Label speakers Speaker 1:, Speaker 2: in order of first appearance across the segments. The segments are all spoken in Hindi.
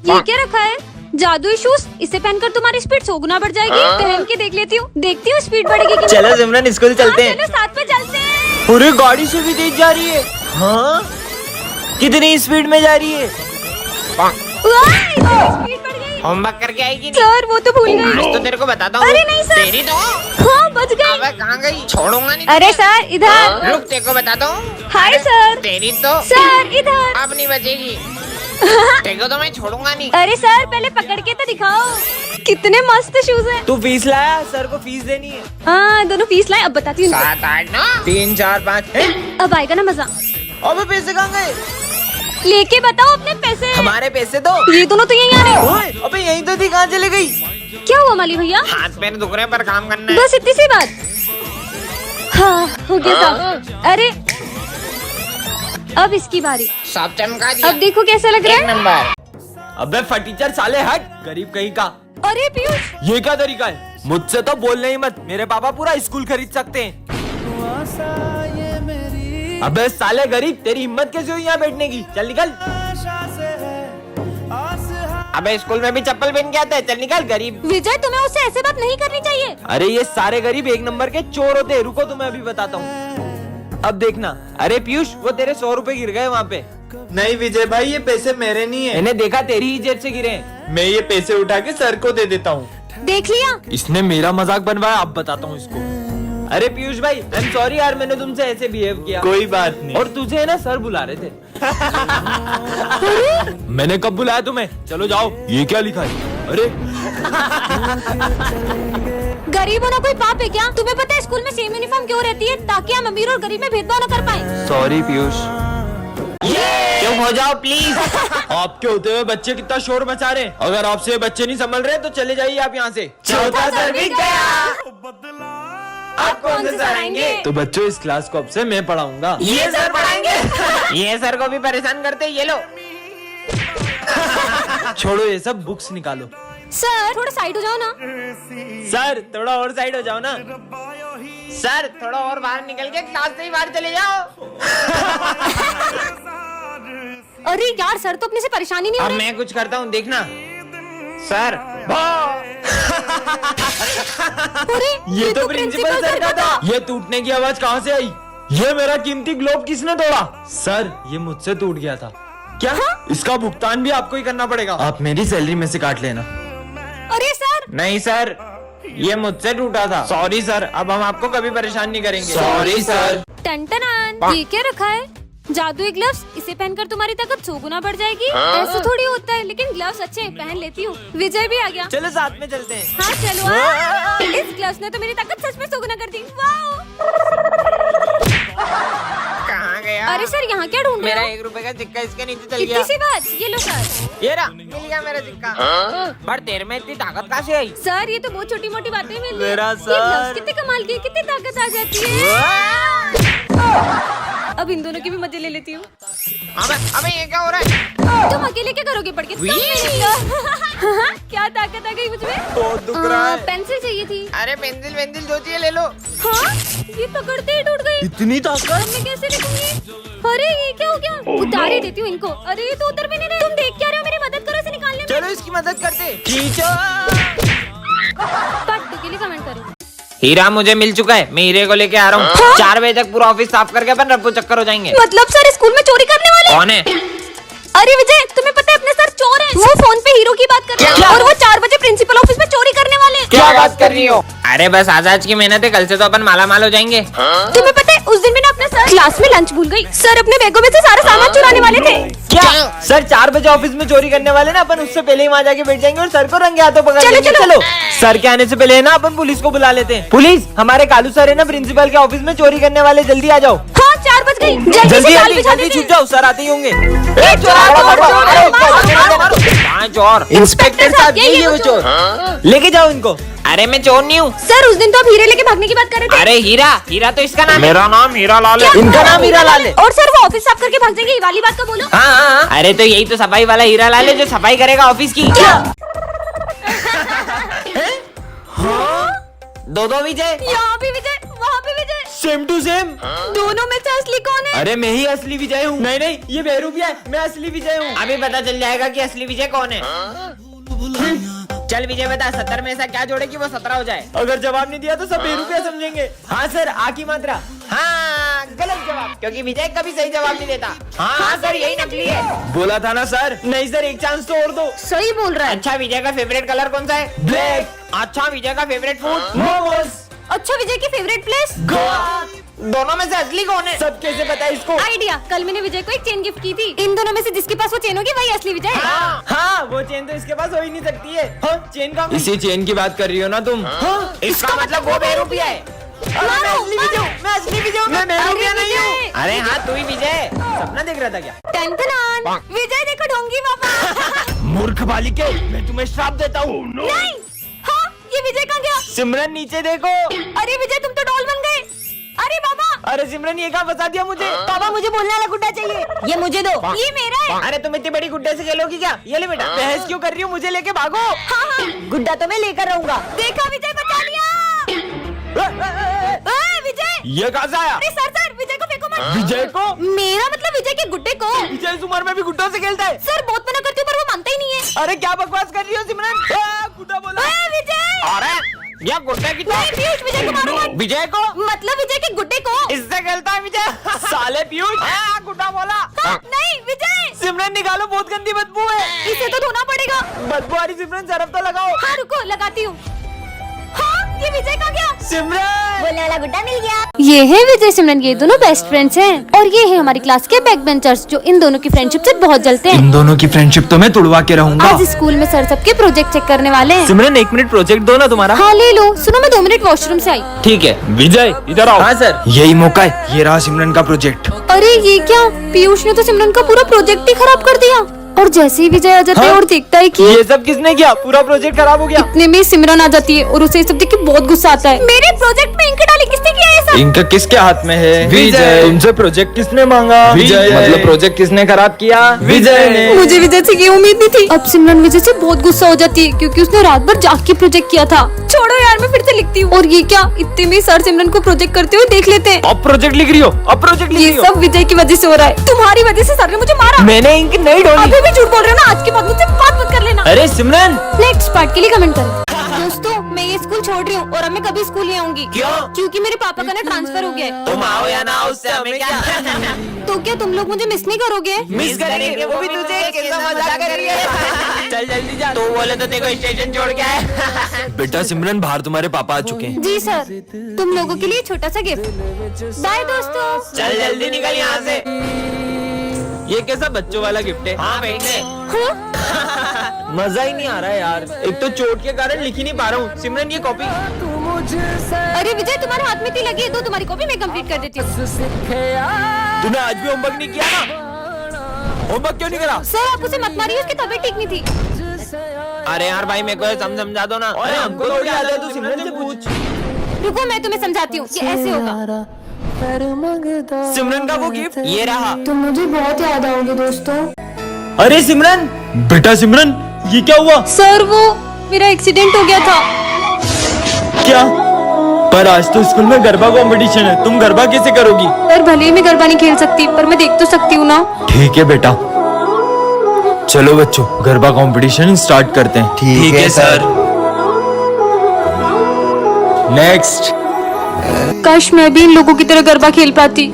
Speaker 1: ये क्या रखा है? जादुई शूज। इसे पहनकर तुम्हारी स्पीड 100 गुना बढ़ जाएगी। पहन के देख लेती हूँ, देखती हूँ स्पीड बढ़ेगी कि
Speaker 2: चलो सिमरन स्कूल चलते हैं।
Speaker 1: चलो साथ में चलते हैं।
Speaker 2: पूरी गाड़ी से भी तेज जा रही है। हाँ, कितनी स्पीड में जा रही है?
Speaker 1: स्पीड बढ़ गई।
Speaker 3: होमवर्क करके आएगी नहीं?
Speaker 1: सर वो तो भूल गई।
Speaker 3: आज तो तेरे को बताता हूँ।
Speaker 1: अरे नहीं सर।
Speaker 3: तेरी तो
Speaker 1: हाँ बच गई।
Speaker 3: अबे कहाँ गई? छोड़ूंगा नहीं।
Speaker 1: अरे सर इधर।
Speaker 3: रुक, तेरे को बताता हूँ।
Speaker 1: Hi sir.
Speaker 3: तेरी तो
Speaker 1: सर इधर।
Speaker 3: अब नहीं बचेगी। तेरे को तो मैं छोड़ूंगा नहीं।
Speaker 1: अरे सर पहले पकड़ के तो दिखाओ। कितने मस्त शूज हैं।
Speaker 2: तू फीस लाया? सर को फीस देनी है।
Speaker 1: हाँ दोनों फीस लाए, अब बताती हूँ।
Speaker 3: 7 8 9
Speaker 2: 3 4 5।
Speaker 1: अब आएगा ना मजा।
Speaker 2: अबे पैसे कहाँ गए?
Speaker 1: लेके बताओ अपने पैसे।
Speaker 2: हमारे पैसे दो।
Speaker 1: ये दोनों तो यहीं आ रहे हैं।
Speaker 2: ओए, अबे यहीं तो थी, कहाँ चले गई?
Speaker 1: क्या हुआ माली भैया?
Speaker 3: हाथ पैर दुख रहे पर काम करना है।
Speaker 1: बस इतनी सी बात। हाँ हो गया साहब। अरे अब इसकी बारी।
Speaker 3: सब चमका दिया।
Speaker 1: अब देखो कैसा लग रहा
Speaker 3: एक
Speaker 1: है।
Speaker 3: नंबर।
Speaker 2: अबे फटीचर साले हट, गरीब कहीं का।
Speaker 1: अरे पीयूष
Speaker 2: ये क्या तरीका है? मुझसे तो बोलने ही मत, मेरे पापा पूरा स्कूल खरीद सकते हैं। अबे साले गरीब, तेरी हिम्मत कैसे हुई यहाँ बैठने की? चल निकल।
Speaker 3: अबे स्कूल में भी चप्पल पहन के आता है। चल निकल गरीब।
Speaker 1: विजय तुम्हें उससे ऐसे बात नहीं करनी चाहिए।
Speaker 2: अरे ये सारे गरीब एक नंबर के चोर होते हैं। रुको तुम्हें अभी बताता हूँ। अब देखना। अरे पीयूष, वो तेरे 100 रुपए गिर गए वहाँ पे।
Speaker 4: नहीं विजय भाई, ये पैसे मेरे नहीं है।
Speaker 2: मैंने देखा तेरी ही जेब से गिरे हैं।
Speaker 4: मैं ये पैसे उठा के सर को दे देता हूँ।
Speaker 1: देख लिया।
Speaker 2: इसने मेरा मजाक बनवाया, अब बताता हूँ इसको। अरे पीयूष भाई, आई एम सॉरी यार, मैंने तुमसे ऐसे बिहेव किया।
Speaker 4: कोई बात नहीं।
Speaker 2: और तुझे है ना सर बुला रहे थे। मैंने कब बुलाया तुम्हें? चलो जाओ। ये क्या लिखा है? अरे
Speaker 1: गरीब होना कोई पाप है क्या? तुम्हें पता है स्कूल में सेम यूनिफॉर्म क्यों रहती है? ताकि हम अमीर और गरीब में भेदभाव न कर पाए।
Speaker 2: सॉरी पीयूष।
Speaker 3: चुप हो जाओ प्लीज।
Speaker 2: आपके होते हुए बच्चे कितना शोर मचा रहे हैं। अगर आपसे बच्चे नहीं संभल रहे तो चले जाइए आप यहाँ से।
Speaker 1: चौथा सर भी गया।
Speaker 2: आप कौन से सर आएंगे? तो बच्चों इस क्लास को अब से मैं पढ़ाऊंगा।
Speaker 3: ये सर पढ़ाएंगे। ये सर को भी परेशान करते। ये लो।
Speaker 2: छोड़ो ये सब, बुक्स निकालो।
Speaker 1: सर थोड़ा साइड हो जाओ ना।
Speaker 2: सर थोड़ा और साइड हो जाओ ना।
Speaker 3: सर थोड़ा और बाहर निकल के क्लास से ही बाहर चले जाओ।
Speaker 1: अरे यार सर तो अपने से परेशानी नहीं हो
Speaker 3: अब
Speaker 1: रही।
Speaker 3: मैं कुछ करता हूँ, देखना। सर
Speaker 1: अरे
Speaker 2: ये तो प्रिंसिपल सर का था। ये टूटने की आवाज कहाँ से आई? ये मेरा कीमती ग्लोब किसने तोड़ा? सर ये मुझसे टूट गया था। क्या? इसका भुगतान भी आपको ही करना पड़ेगा। आप मेरी सैलरी में से काट लेना।
Speaker 1: अरे सर
Speaker 3: नहीं सर, ये मुझसे टूटा था। सॉरी सर, अब हम आपको कभी परेशान नहीं करेंगे।
Speaker 2: Sorry sir.
Speaker 1: टन ये क्या रखा है? जादुई ग्लव्स। इसे पहनकर तुम्हारी ताकत 100 गुना बढ़ जाएगी। ऐसा थोड़ी होता है, लेकिन ग्लव्स अच्छे हैं, पहन लेती हूँ। विजय भी आ गया।
Speaker 2: चलो साथ में चलते हैं।
Speaker 1: हाँ चलो। इस ग्लव्स ने तो मेरी ताकत सच में 100 गुना कर दी। वाओ।
Speaker 3: कहाँ गया?
Speaker 1: अरे सर यहाँ क्या ढूंढ रहे
Speaker 3: मेरा
Speaker 1: हो?
Speaker 3: 1 रुपए का सिक्का इसके नीचे चल
Speaker 1: इतनी
Speaker 3: गया।
Speaker 1: सी बात। ये लो सर।
Speaker 3: ये रहा, मिल गया मेरा सिक्का। पर तेरे में इतनी ताकत कहाँ से आई?
Speaker 1: सर ये तो बहुत छोटी मोटी बातें मिल रही हैं।
Speaker 2: मेरा
Speaker 1: ये
Speaker 2: सर।
Speaker 1: ग्लव्स कितने कमाल की, कितनी ताकत आ जाती है। अब इन दोनों की भी मजे ले लेती हूँ।
Speaker 3: अबे ये क्या हो रहा है?
Speaker 1: तुम अकेले क्या करोगे पढ़ के? तुम क्या ताकत आ गई मुझमें?
Speaker 2: बहुत दुख रहा है।
Speaker 1: पेंसिल चाहिए थी।
Speaker 3: अरे पेंसिल जो चाहिए ले लो।
Speaker 1: हाँ ये पकड़ते ही टूट गई।
Speaker 2: इतनी ताकत?
Speaker 1: अब मैं कैसे लिखूंगी? अरे ये क्या हो गया? उतार ही देती हूँ इनको। अरे ये तो उतर भी नहीं रहे। तुम देख क्या रहे हो? मेरी मदद करो इसे निकालने में।
Speaker 2: चलो इसकी मदद करते। खींचो।
Speaker 1: पार्ट 2 के लिए कमेंट करो।
Speaker 3: हीरा मुझे मिल चुका है, मैं हीरे को लेके आ रहा हूँ। 4 बजे तक पूरा ऑफिस साफ करके अपन रफ्फू चक्कर हो जाएंगे।
Speaker 1: मतलब सर स्कूल में चोरी करने वाले?
Speaker 3: कौन है?
Speaker 1: अरे विजय तुम्हें पता है अपने सर चोर हैं। वो फोन पे हीरो की बात कर रहे हैं और वो 4 बजे प्रिंसिपल ऑफिस में चोरी करने वाले हैं।
Speaker 3: क्या बात कर रही हो? अरे बस आज की मेहनत है, कल से तो अपन माला माल हो जाएंगे।
Speaker 1: तुम्हें पता है उस दिन मैंने अपना सर क्लास में लंच भूल गई। सर अपने बैगों में से सारा सामान चुराने वाले थे।
Speaker 2: क्या? सर 4 बजे ऑफिस में चोरी करने वाले ना, अपन उससे पहले ही वहाँ जाके बैठ जाएंगे और सर को रंगे हाथों पकड़ लेंगे। चलो सर के आने से पहले है ना अपन पुलिस को बुला लेते हैं। पुलिस, हमारे कालू सर है ना प्रिंसिपल के ऑफिस में चोरी करने वाले, जल्दी आ जाओ।
Speaker 1: हाँ 4 बज गई।
Speaker 2: जल्दी छुप जाओ, सर आते ही होंगे।
Speaker 3: कहाँ चोर?
Speaker 2: इंस्पेक्टर साहब यही है वो चोर। लेके जाओ इनको।
Speaker 3: अरे मैं चोर नहीं हूँ।
Speaker 1: सर उस दिन तो आप हीरे लेके भागने की बात कर रहे थे।
Speaker 3: अरे हीरा तो इसका नाम। मेरा नाम हीरा लाल है।
Speaker 2: इनका नाम हीरा लाल है।
Speaker 1: और सर वो ऑफिस साफ करके भाग जाएंगे, ये वाली बात का बोलो।
Speaker 3: हाँ। अरे तो यही तो सफाई वाला हीरा लाल है जो सफाई करेगा ऑफिस की।
Speaker 2: दो विजय।
Speaker 1: यहाँ भी विजय, वहाँ भी विजय।
Speaker 2: Same to same.
Speaker 1: दोनों में से असली कौन है?
Speaker 2: अरे मैं ही असली विजय हूँ। नहीं नहीं, ये बहरूपिया है, मैं असली विजय हूँ।
Speaker 3: अभी पता चल जाएगा कि असली विजय कौन है। चल विजय बता, 70 में ऐसा क्या जोड़े कि वो 17 हो जाए।
Speaker 2: अगर जवाब नहीं दिया तो सब बहरूपिया समझेंगे। हाँ सर, आ की मात्रा।
Speaker 3: हाँ गलत जवाब, क्योंकि विजय कभी सही जवाब नहीं देता। हाँ सर, यही नकली है।
Speaker 2: बोला था ना सर। नहीं सर, एक चांस तो और दो।
Speaker 1: सही बोल रहा है।
Speaker 3: अच्छा विजय का फेवरेट कलर कौन सा है?
Speaker 2: ब्लैक।
Speaker 3: अच्छा विजय का फेवरेट फूड?
Speaker 2: मोमोज।
Speaker 1: अच्छा विजय की फेवरेट प्लेस?
Speaker 2: गोवा।
Speaker 3: दोनों में से असली कौन है?
Speaker 2: सब कैसे पता है इसको?
Speaker 1: आइडिया, कल मैंने विजय को एक चेन गिफ्ट की थी। इन दोनों में से जिसके पास वो चेन होगी वही असली विजय है।
Speaker 2: हाँ, वो चेन तो इसके पास हो ही नहीं सकती है। हाँ, चेन का इसी चेन की बात कर रही हो ना तुम? हाँ,
Speaker 3: इसका मतलब वो बहरूपिया है।
Speaker 2: मैं असली विजय हूँ, मैं असली विजय हूँ, मैं बहरूपिया नहीं हूँ।
Speaker 3: अरे हाँ, तू ही विजय।
Speaker 2: सपना देख रहा था क्या?
Speaker 1: टन-टन-टन। विजय देखो ढोंगी पापा।
Speaker 2: मूर्ख बालिके, मैं तुम्हें श्राप देता हूँ।
Speaker 1: नहीं। हाँ, ये विजय कहाँ गया?
Speaker 2: सिमरन नीचे देखो।
Speaker 1: अरे विजय तुम तो डॉल बन गए। अरे बाबा।
Speaker 2: अरे सिमरन, ये कहाँ फंसा दिया मुझे?
Speaker 1: पापा मुझे बोलने वाला गुड्डा चाहिए। ये मुझे दो। ये मेरा है।
Speaker 3: अरे तुम इतनी बड़ी गुड्डे से खेलोगी क्या? ये ले बेटा।
Speaker 2: बहस क्यों कर रही हो? मुझे लेके भागो।
Speaker 1: हाँ हाँ, गुड्डा तो मैं लेकर रहूंगा। देखा विजय, बचा लिया। विजय,
Speaker 2: ये कहाँ से आया?
Speaker 1: अरे सर विजय को फेंको मत।
Speaker 2: विजय को?
Speaker 1: मेरा मतलब विजय के गुड्डे को।
Speaker 2: विजय इस उम्र में भी गुड्डों से खेलता है?
Speaker 1: सर बहुत मना करती हूँ पर वो मानता ही नहीं है।
Speaker 2: अरे क्या बकवास कर रही हो सिमरन? गुड्डा बोला।
Speaker 1: विजय।
Speaker 3: अरे ये गुड्डे की
Speaker 1: नहीं पीयूष, विजय को मारो मत।
Speaker 3: विजय को?
Speaker 1: मतलब विजय के गुड्डे को।
Speaker 3: इससे खेलता है विजय।
Speaker 2: साले पीयूष।
Speaker 3: गुड्डा बोला।
Speaker 1: नहीं विजय।
Speaker 2: सिमरन निकालो, बहुत गंदी बदबू है।
Speaker 1: इसे तो धोना पड़ेगा।
Speaker 2: बदबू आ रही सिमरन, सरफ तो लगाओ।
Speaker 1: हाँ रुको, लगाती हूँ। हाँ, ये विजय कहाँ गया?
Speaker 2: सिमरन।
Speaker 1: बोलने वाला गुड्डा मिल गया। ये है विजय सिमरन, ये दोनों बेस्ट फ्रेंड्स हैं। और ये है हमारी क्लास के बैक बेंचर्स जो इन दोनों की फ्रेंडशिप से बहुत जलते हैं।
Speaker 2: इन दोनों की फ्रेंडशिप तो मैं तुड़वा के रहूंगा।
Speaker 1: आज स्कूल में सर सबके प्रोजेक्ट चेक करने वाले हैं।
Speaker 2: सिमरन, 1 मिनट प्रोजेक्ट दो ना तुम्हारा।
Speaker 1: हाँ ले लो। सुनो मैं 2 मिनट वॉशरूम से आई।
Speaker 2: ठीक है। विजय इधर आओ। हाँ सर। यही मौका है, ये रहा सिमरन का प्रोजेक्ट।
Speaker 1: अरे ये क्या, पीयूष ने तो सिमरन का पूरा प्रोजेक्ट ही खराब कर दिया। और जैसे ही विजय आ जाता है और देखता है कि
Speaker 2: ये सब किसने किया? पूरा प्रोजेक्ट खराब हो गया।
Speaker 1: इतने में सिमरन आ जाती है और उसे ये सब देख के बहुत गुस्सा आता है। मेरे प्रोजेक्ट में इंक डाली किसने किया ये सब?
Speaker 2: इंक किसके हाथ में है? विजय। तुमसे प्रोजेक्ट किसने मांगा? विजय। मतलब प्रोजेक्ट किसने खराब किया? विजय ने।
Speaker 1: मुझे विजय से ये उम्मीद नहीं थी। अब सिमरन विजय से बहुत गुस्सा हो जाती है क्योंकि उसने रात भर जाग के प्रोजेक्ट किया था। छोड़ो यार, मैं फिर से लिखती हूँ। और ये क्या, इतने में सर सिमरन को प्रोजेक्ट करते हुए देख लेते हैं।
Speaker 2: अब प्रोजेक्ट लिख रही हो? अब प्रोजेक्ट लिख रही
Speaker 1: ये
Speaker 2: हो?
Speaker 1: सब विजय की वजह से हो रहा है। तुम्हारी वजह से सर ने मुझे मारा।
Speaker 2: मैंने इंक नहीं डोली।
Speaker 1: अभी भी झूठ बोल रहे हो ना? आज के बाद मुझसे बात मत कर लेना।
Speaker 2: अरे सिमरन।
Speaker 1: नेक्स्ट पार्ट के लिए कमेंट करो। दोस्तों मैं ये स्कूल छोड़ रही हूँ और अब मैं कभी स्कूल नहीं आऊंगी।
Speaker 3: क्यों?
Speaker 1: क्योंकि मेरे पापा का ना ट्रांसफर हो गया है।
Speaker 3: तुम आओ या ना, उससे हमें क्या?
Speaker 1: तो क्या तुम लोग मुझे मिस नहीं करोगे?
Speaker 3: मिस करेंगे, वो भी तुझे कैसा मजाक कर रही है।
Speaker 2: चल जल्दी जा।
Speaker 3: तू बोले तो देखो स्टेशन छोड़ के आए।
Speaker 2: बेटा सिमरन, बाहर तुम्हारे पापा आ चुके हैं।
Speaker 1: जी सर, तुम लोगों के लिए छोटा सा गिफ्ट। बाय दोस्तों।
Speaker 3: चल जल्दी निकल यहाँ से।
Speaker 2: ये कैसा बच्चों वाला गिफ्ट है?
Speaker 3: हाँ बैठने।
Speaker 1: हाँ?
Speaker 2: मजा ही नहीं आ रहा है यार। एक तो चोट के कारण लिख ही नहीं पा रहा हूँ। सिमरन ये कॉपी।
Speaker 1: अरे विजय तुम्हारे हाथ में इतनी लगी है तो तुम्हारी कॉपी मैं कंप्लीट कर देती हूँ।
Speaker 2: तूने आज भी होमवर्क नहीं किया ना? होमवर्क क्यों नहीं करा?
Speaker 1: सर आप उसे मत मारिए, उसकी तबीयत ठीक नहीं थी।
Speaker 3: अरे यार भाई मेरे को समझा दो ना।
Speaker 2: अरे हमको थोड़ी आदत है, तू सिमरन से पूछ।
Speaker 1: रुको मैं तुम्हें समझाती हूँ, ये ऐसे होगा।
Speaker 2: सिमरन का वो गिफ्ट
Speaker 3: ये रहा।
Speaker 1: तुम मुझे बहुत याद आओगे दोस्तों।
Speaker 2: अरे सिमरन। बेटा सिमरन, ये क्या हुआ?
Speaker 1: सर वो मेरा एक्सीडेंट हो गया था।
Speaker 2: क्या? पर आज तो स्कूल में गरबा कंपटीशन है, तुम गरबा कैसे करोगी?
Speaker 1: सर भले ही मैं गरबा नहीं खेल सकती पर मैं देख तो सकती हूँ ना।
Speaker 2: ठीक है बेटा। चलो बच्चों, गरबा कंपटीशन स्टार्ट करते हैं। ठीक है सर। नेक्स्ट।
Speaker 1: काश मैं भी इन लोगों की तरह गरबा खेल पाती।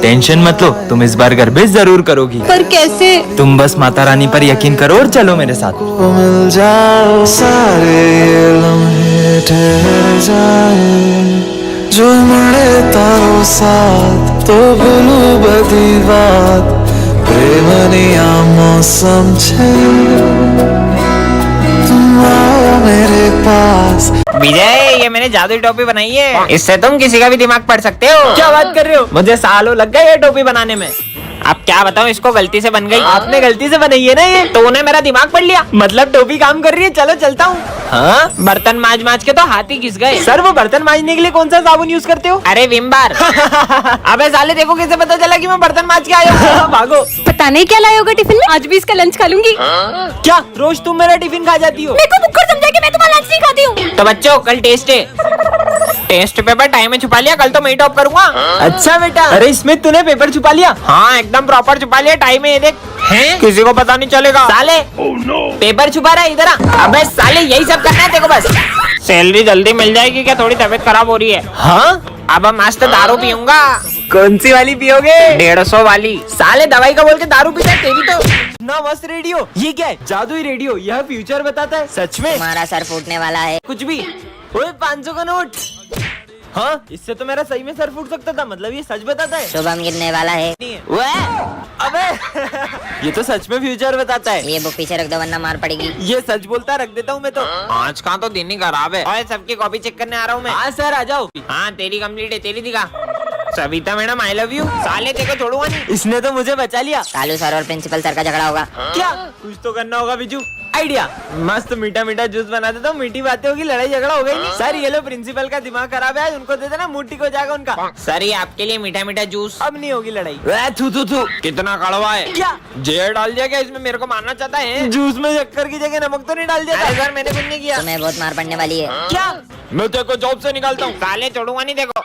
Speaker 2: टेंशन मत लो, तुम इस बार गरबे जरूर करोगी।
Speaker 1: पर कैसे?
Speaker 2: तुम बस माता रानी पर यकीन करो और चलो मेरे साथ।
Speaker 5: मिल जाओ सारे ये लम्हे ठहर जाए, जो मरे तारो साथ तो भूलू बधी बात, प्रेमनिया मौसम छे तुम आओ मेरे पास।
Speaker 3: विजय ये मैंने जादुई टोपी बनाई है, इससे तुम किसी का भी दिमाग पढ़ सकते हो।
Speaker 2: क्या बात कर रहे हो? मुझे सालों लग गए ये टोपी बनाने में।
Speaker 3: अब क्या बताऊँ, इसको गलती से बन गई।
Speaker 2: आपने गलती से बनाई है ना ये?
Speaker 3: तूने मेरा दिमाग पढ़ लिया।
Speaker 2: मतलब टोपी काम कर रही है। चलो चलता हूँ। हाँ
Speaker 3: बर्तन माज माज के तो हाथ ही घिस गए।
Speaker 2: सर, वो बर्तन मांजने के लिए कौन सा साबुन यूज करते हो?
Speaker 3: अरे विम बार। अबे साले देखो कैसे पता चला कि मैं बर्तन माज के आया हूँ।
Speaker 2: भागो।
Speaker 1: पता नहीं क्या लाए होगा टिफिन में, आज भी इसका लंच खा लूंगी।
Speaker 2: क्या रोज तुम मेरा टिफिन खा जाती हो?
Speaker 1: मेरे को बुक्कर समझा कि मैं तुम्हारा लंच नहीं खाती हूँ।
Speaker 3: तो बच्चों कल टेस्ट है, टेस्ट पेपर टाइम में छुपा लिया, कल तो मैं ही टॉप करूंगा।
Speaker 2: अच्छा बेटा। अरे इसमें तूने पेपर छुपा लिया?
Speaker 3: हाँ एकदम प्रॉपर छुपा लिया, टाइम है ये देख। हैं? किसी को पता नहीं चलेगा। साले
Speaker 2: पेपर छुपा रहा है इधर आ।
Speaker 3: अबे साले यही सब करना है देखो बस। सैलरी जल्दी मिल जाएगी क्या? थोड़ी तबीयत खराब हो रही है।
Speaker 2: हाँ,
Speaker 3: अब मस्त दारू पीऊंगा।
Speaker 2: कौन सी वाली पियोगे?
Speaker 3: 150 वाली। साले दवाई का बोल के दारू पीता है तेरी तो।
Speaker 2: ना मस्त रेडियो। ये क्या है? जादुई रेडियो। यह फ्यूचर बताता है। सच में?
Speaker 6: तुम्हारा सर फूटने वाला है।
Speaker 2: कुछ भी। ओए 500 का नोट। हाँ, इससे तो मेरा सही में सर फूट सकता था। मतलब ये सच बताता है।
Speaker 6: शुभम गिरने वाला है।
Speaker 2: अबे ये तो सच में फ्यूचर बताता है।
Speaker 6: ये बुक पीछे रख दो वरना मार पड़ेगी।
Speaker 2: ये सच बोलता, रख देता हूँ मैं तो।
Speaker 3: आज का तो दिन ही खराब है। और सबकी कॉपी चेक करने आ रहा हूँ मैं।
Speaker 2: हाँ सर, आ जाओ।
Speaker 3: हाँ तेरी कंप्लीट है, तेरी दिखा। Savita madam I love you. साले देखो छोड़ूंगा नहीं।
Speaker 2: इसने तो मुझे बचा लिया।
Speaker 6: कालू सर और प्रिंसिपल सर का झगड़ा होगा।
Speaker 2: क्या? कुछ तो करना होगा बिजू। आइडिया। मस्त मीठा मीठा जूस बना देता हूँ, मीठी बातें होगी, लड़ाई झगड़ा होगा ही नहीं। सर ये लो, प्रिंसिपल का दिमाग खराब है, उनको दे देना, मुट्ठी को जाएगा उनका।
Speaker 3: सर ये आपके लिए मीठा मीठा जूस।
Speaker 2: अब नहीं होगी लड़ाई।
Speaker 3: थू थू थू, कितना कड़वा है।
Speaker 2: क्या?
Speaker 3: जहर डाल दिया क्या इसमें? मेरे को मारना चाहता है?
Speaker 2: जूस में शक्कर की जगह नमक तो नहीं डाल दिया?
Speaker 3: अरे सर मैंने कुछ नहीं किया।
Speaker 6: तुम्हें बहुत मार पड़ने वाली है।
Speaker 2: क्या?
Speaker 3: मैं तेरे को जॉब से निकालता हूँ। साले छोड़ूंगा नहीं देखो।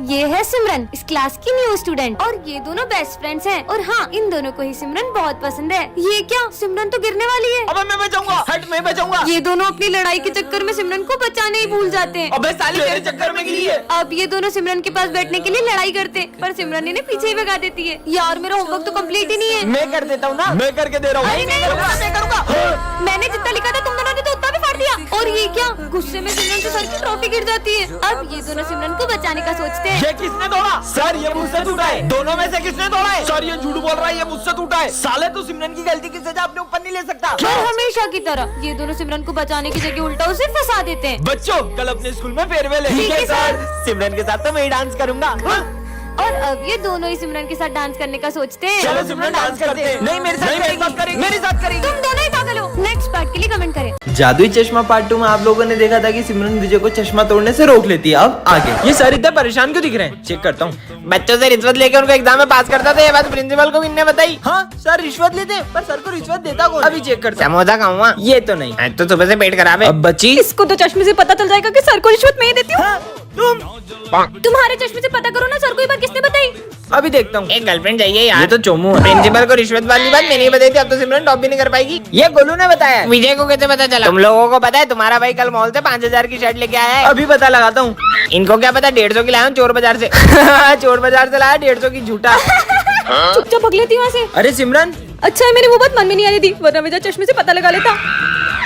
Speaker 1: ये है सिमरन, इस क्लास की न्यू स्टूडेंट, और ये दोनों बेस्ट फ्रेंड्स हैं। और हाँ, इन दोनों को ही सिमरन बहुत पसंद है। ये क्या? सिमरन तो गिरने वाली है।
Speaker 2: अबे मैं बचाऊंगा। हट, मैं बचाऊंगा।
Speaker 1: ये दोनों अपनी लड़ाई के चक्कर में सिमरन को बचाने ही भूल जाते हैं।
Speaker 2: अबे साले तेरे चक्कर में गिरी है।
Speaker 1: अब ये दोनों सिमरन के पास बैठने के लिए लड़ाई करते हैं, पर सिमरन इन्हें पीछे ही भगा देती है। यार मेरा होमवर्क तो कंप्लीट ही नहीं है।
Speaker 2: मैं कर देता हूँ ना। मैं करके दे रहा हूँ।
Speaker 1: अरे नहीं,
Speaker 2: मैं करूँगा।
Speaker 1: मैंने जितना लिखा था तुम दोनों ने तो उतना भी फाड़ दिया। और ये क्या? गुस्से में सिमरन से सर की ट्रॉफी गिर जाती है। अब ये दोनों सिमरन को बचाने का सोचते हैं।
Speaker 2: ये किसने तोड़ा? सर ये मुझसे टूटा है। दोनों में से किसने तोड़ा है? सर ये झूठ बोल रहा है, ये मुझसे टूटा है। साले तू सिमरन की गलती की सजा अपने ऊपर नहीं ले सकता।
Speaker 1: फिर हमेशा की तरह ये दोनों सिमरन को बचाने की जगह उल्टा उसे फंसा देते हैं।
Speaker 2: बच्चों कल अपने स्कूल में फेयरवेल है।
Speaker 1: ठीक है सर।
Speaker 2: सिमरन के साथ तो मैं ही डांस करूंगा।
Speaker 1: और अब ये दोनों ही सिमरन के साथ डांस करने का सोचते हैं।
Speaker 2: चलो सिमरन डांस करते हैं। नहीं मेरे साथ करेंगी। मेरे साथ करेंगी।
Speaker 1: तुम दोनों ही पागल हो। नेक्स्ट पार्ट के लिए कमेंट करें।
Speaker 2: जादुई चश्मा पार्ट 2 में आप लोगों ने देखा था कि सिमरन विजय को चश्मा तोड़ने से रोक लेती है। अब आगे ये सर इतना परेशान क्यों दिख रहे हैं? चेक करता हूँ।
Speaker 3: बच्चों से रिश्वत लेके उनको एग्जाम में पास करता था, ये बात प्रिंसिपल को किसने बताई?
Speaker 2: हाँ सर रिश्वत लेते हैं, पर सर को रिश्वत देता कौन? अभी चेक करता हूँ।
Speaker 3: समोसा खाऊंगा।
Speaker 2: ये तो नहीं।
Speaker 3: आज तो सुबह से पेट खराब है।
Speaker 2: अब बची
Speaker 1: इसको तो चश्मे से पता चल जाएगा कि सर को रिश्वत मैं ही देती हूँ।
Speaker 2: हाँ, तुम
Speaker 1: तुम्हारे चश्मे से पता करो ना, सर को ये बात किसने बताई?
Speaker 2: अभी देखता हूँ।
Speaker 3: एक गर्लफ्रेंड चाहिए यार।
Speaker 2: ये तो चोमू है।
Speaker 3: प्रिंसिपल को रिश्वत वाली बात मैंने नहीं बताई थी, अब तो सिमरन टॉप भी नहीं कर पाएगी।
Speaker 2: ये गोलू ने बताया।
Speaker 3: विजय को कैसे पता चला? तुम लोगों को पता है तुम्हारा भाई कल मॉल से 5000 की शर्ट लेके आया है।
Speaker 2: अभी पता लगाता हूँ।
Speaker 3: इनको क्या पता 150 की लाया हूँ चोर बाजार से।
Speaker 2: चोर बाजार से लाया 150 की झूठा।
Speaker 1: चुपचाप भग लेती वहाँ से।
Speaker 2: अरे सिमरन
Speaker 1: अच्छा है मेरी वो बात मन में नहीं आ रही थी, वरना मेरा चश्मे से पता लगा लेता।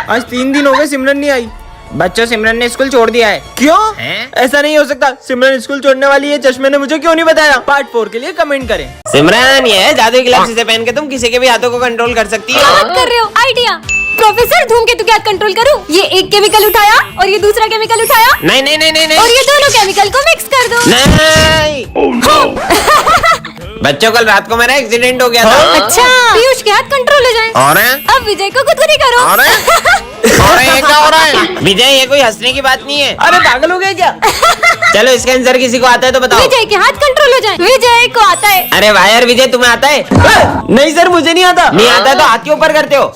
Speaker 2: आज 3 दिन हो गए सिमरन नहीं आई।
Speaker 3: बच्चों सिमरन ने स्कूल छोड़ दिया है।
Speaker 2: क्यों?
Speaker 3: हैं?
Speaker 2: ऐसा नहीं हो सकता। सिमरन स्कूल छोड़ने वाली है, चश्मे ने मुझे क्यों नहीं बताया? पार्ट 4 के लिए कमेंट करें।
Speaker 3: सिमरन ये है जादुई ग्लव्स, इसे पहन के तुम किसी के भी हाथों को कंट्रोल कर सकती
Speaker 1: क्या
Speaker 3: है।
Speaker 1: बात कर रहे हो? आइडिया। प्रोफेसर धूमकेतु क्या कंट्रोल करूं? ये एक केमिकल उठाया और ये दूसरा केमिकल उठाया
Speaker 3: नहीं नहीं नहीं नहीं
Speaker 1: और
Speaker 3: नहीं
Speaker 1: ये दोनों केमिकल को मिक्स कर दो।
Speaker 3: नहीं। बच्चों कल रात को मेरा एक्सीडेंट हो गया था।
Speaker 1: अच्छा, पीयूष के हाथ कंट्रोल हो जाए।
Speaker 3: और
Speaker 1: अब विजय को खुद करो।
Speaker 3: और ये क्या हो रहा है? विजय ये कोई हंसने की बात नहीं है।
Speaker 2: अरे पागल हो गए क्या?
Speaker 3: चलो इसका आंसर किसी को आता है तो बताओ।
Speaker 1: विजय के हाथ कंट्रोल हो जाए। विजय को आता है।
Speaker 3: अरे वाह यार विजय तुम्हें आता है?
Speaker 2: नहीं सर मुझे नहीं आता।
Speaker 3: नहीं आता है तो हाथ के ऊपर करते हो।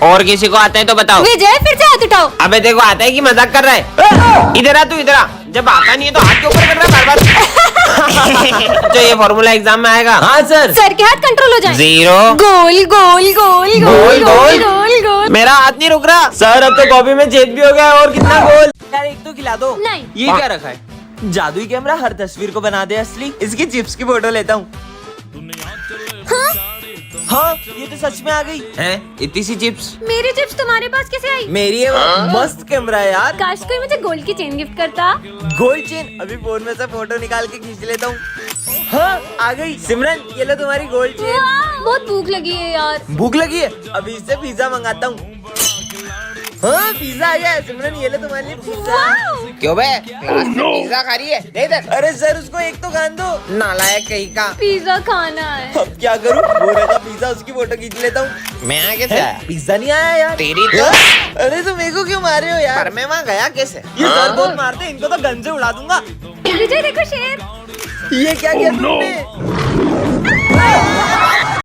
Speaker 3: और किसी को आता है तो बताओ।
Speaker 1: विजय फिर से हाथ उठाओ।
Speaker 3: अबे देखो आता है कि मजाक कर रहा है। इधर आ तू, इधर आ। जब आता नहीं है तो हाथ के ऊपर कर रहा है बार बार। तो ये फॉर्मूला एग्जाम में आएगा।
Speaker 2: हाँ सर।
Speaker 1: सर के हाथ कंट्रोल हो जाए।
Speaker 3: 0
Speaker 1: गोल गोल गोल गोल गोल गोल गोल।
Speaker 3: मेरा हाथ नहीं रुक रहा।
Speaker 2: सर अब तो कॉपी में छेद भी हो गया और कितना गोल। यार एक तो खिला दो।
Speaker 1: नहीं।
Speaker 2: ये क्या रखा है? जादुई कैमरा हर तस्वीर को बना दे असली। इसकी चिप्स की फोटो लेता हूँ। हाँ ये तो सच में आ गई।
Speaker 3: हैं? इतनी सी चिप्स?
Speaker 1: मेरी चिप्स तुम्हारे पास कैसे आई?
Speaker 2: मेरी है वो। मस्त कैमरा है यार।
Speaker 1: काश कोई मुझे गोल्ड की चेन गिफ्ट करता।
Speaker 2: गोल्ड चेन अभी फोन में से फोटो निकाल के खींच लेता हूँ। हाँ आ गई। सिमरन ये लो तुम्हारी गोल्ड चेन।
Speaker 1: वाह, बहुत भूख लगी है यार।
Speaker 2: भूख लगी है? अभी इससे पिज्जा मंगाता हूँ। हाँ पिज्जा आ गया है। सिमरन ये ले तुम्हारे लिए पिज्जा।
Speaker 3: क्यों बे क्लास में पिज्जा खा रही है? दे इधर।
Speaker 2: अरे सर उसको एक तो खान दो।
Speaker 3: नालायक कहीं का।
Speaker 1: पिज्जा खाना है।
Speaker 2: अब क्या करूँ, वो रहता पिज्जा, उसकी फोटो खींच लेता हूँ।
Speaker 3: मैं आगे से आया।
Speaker 2: पिज्जा नहीं आया यार।
Speaker 3: तेरी तो।
Speaker 2: अरे तुम मेरे को क्यों मार रहे हो यार?
Speaker 3: पर मैं वहाँ गया कैसे?
Speaker 2: ये सर बहुत मारते हैं, इनको तो गन से उड़ा दूंगा।
Speaker 1: विजय देखो शेर।
Speaker 2: ये क्या किया तुमने?